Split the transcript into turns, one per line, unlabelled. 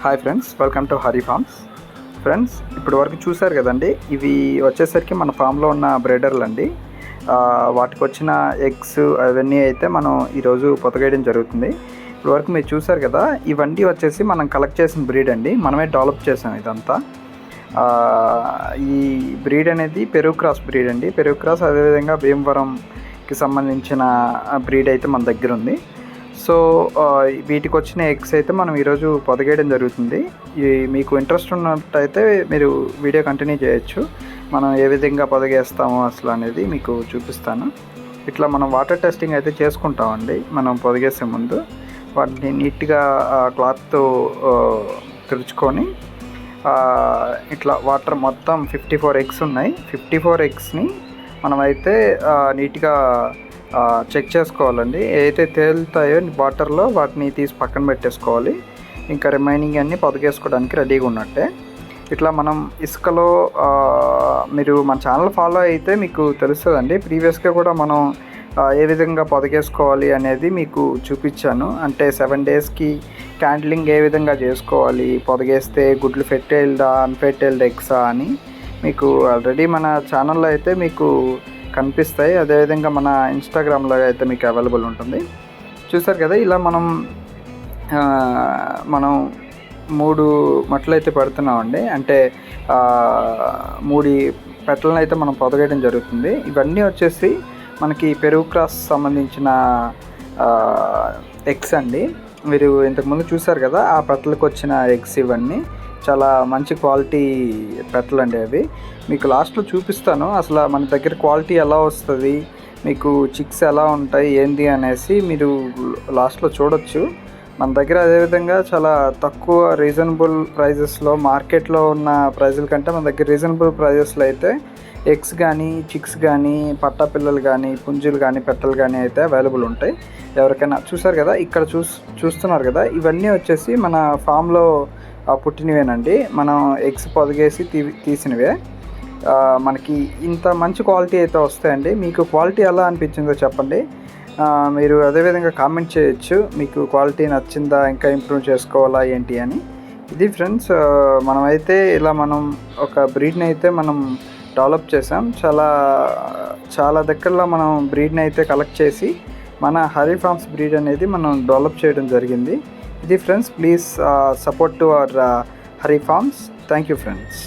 Hi friends, welcome to Hari Farms. Friends, ఇప్పుడు వరకు చూసారు కదండి, ఇవి వచ్చేసరికి మన ఫామ్లో ఉన్న బ్రీడర్లు అండి. వాటికి వచ్చిన ఎగ్స్ అవన్నీ అయితే మనం ఈరోజు పొతగేయడం జరుగుతుంది. ఇప్పుడు వరకు మీరు చూసారు కదా, ఇవన్నీ వచ్చేసి మనం కలెక్ట్ చేసిన బ్రీడ్ అండి. మనమే డెవలప్ చేసాం ఇదంతా. ఈ బ్రీడ్ అనేది పెరుగు క్రాస్ బ్రీడ్ అండి. పెరుగు క్రాస్, అదేవిధంగా భీమవరంకి సంబంధించిన బ్రీడ్ అయితే మన దగ్గర ఉంది. సో వీటికి వచ్చిన ఎగ్స్ అయితే మనం ఈరోజు పొదగేయడం జరుగుతుంది. మీకు ఇంట్రెస్ట్ ఉన్నట్టయితే మీరు వీడియో కంటిన్యూ చేయొచ్చు. మనం ఏ విధంగా పొదగేస్తామో అసలు అనేది మీకు చూపిస్తాను. ఇట్లా మనం వాటర్ టెస్టింగ్ అయితే చేసుకుంటామండి. మనం పొదిగేసే ముందు వాటిని నీట్గా క్లాత్తో తుడుచుకొని ఇట్లా వాటర్ మొత్తం 54 ఎగ్స్ ఉన్నాయి. 54 ఎగ్స్ని మనమైతే నీట్గా చెక్ చేసుకోవాలండి. ఏదైతే తేలుతాయో వాటర్లో వాటిని తీసి పక్కన పెట్టేసుకోవాలి. ఇంకా రిమైనింగ్ అన్నీ పొదగేసుకోవడానికి రెడీగా ఉన్నట్టే. ఇట్లా మనం ఇసుకలో మీరు మన ఛానల్ ఫాలో అయితే మీకు తెలుస్తుందండి. ప్రీవియస్గా కూడా మనం ఏ విధంగా పొదగేసుకోవాలి అనేది మీకు చూపించాను. అంటే 7 డేస్కి క్యాండిలింగ్ ఏ విధంగా చేసుకోవాలి, పొదగేస్తే గుడ్లు ఫెట్టెయిల్డా అన్ఫెట్టెయిల్డ్ ఎగ్సా అని మీకు ఆల్రెడీ మన ఛానల్లో అయితే మీకు కనిపిస్తాయి. అదేవిధంగా మన ఇన్స్టాగ్రామ్లో అయితే మీకు అవైలబుల్ ఉంటుంది. చూసారు కదా, ఇలా మనం 3 మట్టలు అయితే పెడుతున్నామండి. అంటే 3 పెట్టలను అయితే మనం పొదగేయడం జరుగుతుంది. ఇవన్నీ వచ్చేసి మనకి పెరుగు క్రాస్ సంబంధించిన ఎగ్స్ అండి. మీరు ఇంతకుముందు చూసారు కదా, ఆ పెట్టలకు వచ్చిన ఎగ్స్ ఇవన్నీ చాలా మంచి క్వాలిటీ పెట్టలు అండి. అవి మీకు లాస్ట్లో చూపిస్తాను. అసలు మన దగ్గర క్వాలిటీ ఎలా వస్తుంది, మీకు చిక్స్ ఎలా ఉంటాయి ఏంది అనేసి మీరు లాస్ట్లో చూడొచ్చు. మన దగ్గర అదేవిధంగా చాలా తక్కువ రీజనబుల్ ప్రైజెస్లో, మార్కెట్లో ఉన్న ప్రైజుల కంటే మన దగ్గర రీజనబుల్ ప్రైజెస్లో అయితే ఎగ్స్ కానీ, చిక్స్ కానీ, పట్టా పిల్లలు కానీ, పుంజులు కానీ, పెట్టలు కానీ అయితే అవైలబుల్ ఉంటాయి. ఎవరికైనా చూసారు కదా, ఇక్కడ చూస్తున్నారు కదా, ఇవన్నీ వచ్చేసి మన ఫామ్లో పుట్టినవేనండి. మనం ఎగ్స్ పొదిగేసి తీసినవే. మనకి ఇంత మంచి క్వాలిటీ అయితే వస్తాయండి. మీకు క్వాలిటీ ఎలా అనిపించిందో చెప్పండి. మీరు అదేవిధంగా కామెంట్ చేయొచ్చు, మీకు క్వాలిటీ నచ్చిందా, ఇంకా ఇంప్రూవ్ చేసుకోవాలా ఏంటి అని. ఇది ఫ్రెండ్స్, మనమైతే ఇలా మనం ఒక బ్రీడ్ని అయితే మనం డెవలప్ చేసాం. చాలా దగ్గరలో మనం బ్రీడ్ని అయితే కలెక్ట్ చేసి మన హరి ఫార్మ్స్ బ్రీడ్ అనేది మనం డెవలప్ చేయడం జరిగింది. ఇది friends, please support to our Hari Farms. Thank you friends.